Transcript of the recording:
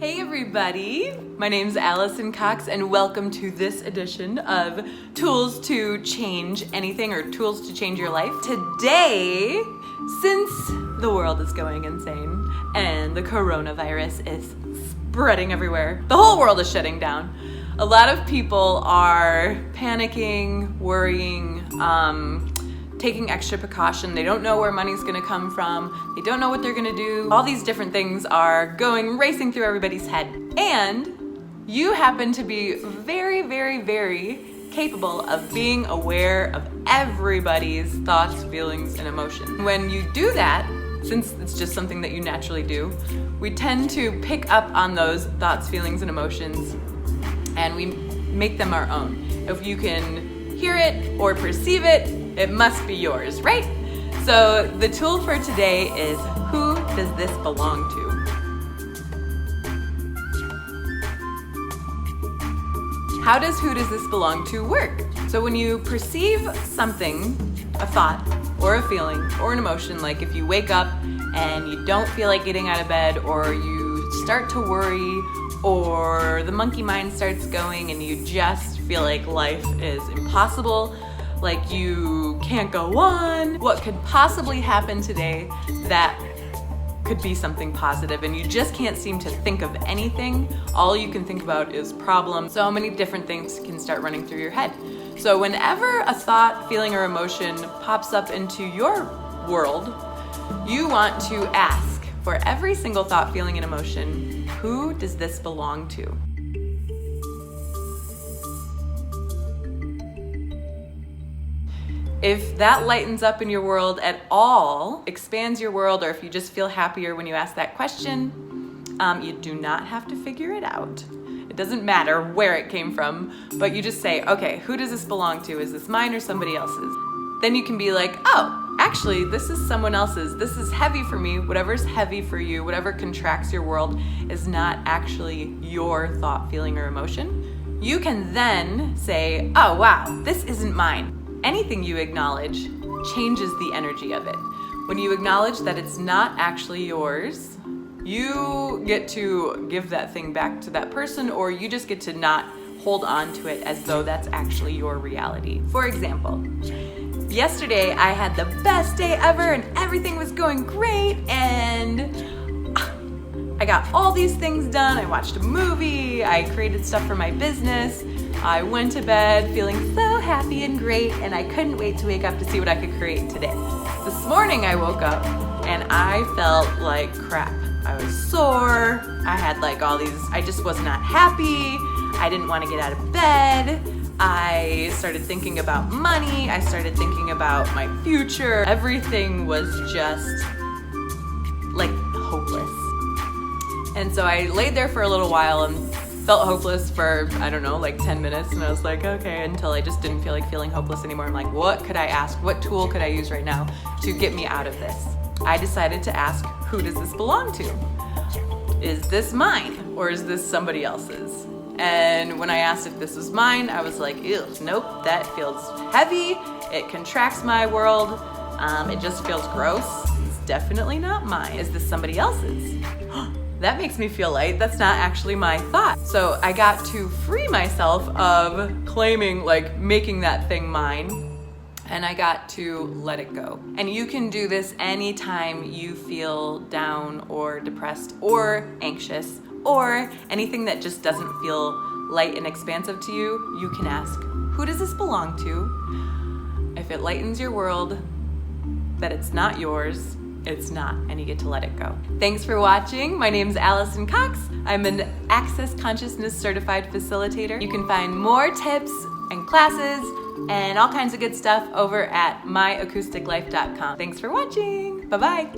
Hey everybody, my name's Alison Cox and welcome to this edition of Tools to Change Anything or Tools to Change Your Life. Today, since the world is going insane and the coronavirus is spreading everywhere, the whole world is shutting down. A lot of people are panicking, worrying, taking extra precaution. They don't know where money's gonna come from. They don't know what they're gonna do. All these different things are racing through everybody's head. And you happen to be very, very, very capable of being aware of everybody's thoughts, feelings, and emotions. When you do that, since it's just something that you naturally do, we tend to pick up on those thoughts, feelings, and emotions, and we make them our own. If you can hear it or perceive it, it must be yours, right? So the tool for today is, who does this belong to? How does who does this belong to work? So when you perceive something, a thought or a feeling or an emotion, like if you wake up and you don't feel like getting out of bed, or you start to worry, or the monkey mind starts going and you just feel like life is impossible, like you can't go on, what could possibly happen today that could be something positive, and you just can't seem to think of anything. All you can think about is problems. So many different things can start running through your head. So whenever a thought, feeling, or emotion pops up into your world, you want to ask, for every single thought, feeling, and emotion, who does this belong to? If that lightens up in your world at all, expands your world, or if you just feel happier when you ask that question, you do not have to figure it out. It doesn't matter where it came from, but you just say, okay, who does this belong to? Is this mine or somebody else's? Then you can be like, oh, actually, this is someone else's. This is heavy for me. Whatever's heavy for you, whatever contracts your world, is not actually your thought, feeling, or emotion. You can then say, oh, wow, this isn't mine. Anything you acknowledge changes the energy of it. When you acknowledge that it's not actually yours, you get to give that thing back to that person, or you just get to not hold on to it as though that's actually your reality. For example, yesterday I had the best day ever and everything was going great, and I got all these things done. I watched a movie, I created stuff for my business, I went to bed feeling so happy and great, and I couldn't wait to wake up to see what I could create today. This morning I woke up and I felt like crap. I was sore, I had I just was not happy, I didn't want to get out of bed, I started thinking about money, I started thinking about my future. Everything was just like hopeless. And so I laid there for a little while and felt hopeless for, 10 minutes, and I was like, okay, until I just didn't feel like feeling hopeless anymore. I'm like, what could I ask? What tool could I use right now to get me out of this? I decided to ask, who does this belong to? Is this mine, or is this somebody else's? And when I asked if this was mine, I was like, ew, nope, that feels heavy. It contracts my world. It just feels gross. It's definitely not mine. Is this somebody else's? That makes me feel light. That's not actually my thought. So I got to free myself of claiming, making that thing mine, and I got to let it go. And you can do this anytime you feel down or depressed or anxious or anything that just doesn't feel light and expansive to you. You can ask, who does this belong to? If it lightens your world, that it's not yours, it's not, and you get to let it go. Thanks for watching. My name's Alison Cox. I'm an Access Consciousness Certified Facilitator. You can find more tips and classes and all kinds of good stuff over at myacousticlife.com. Thanks for watching. Bye-bye.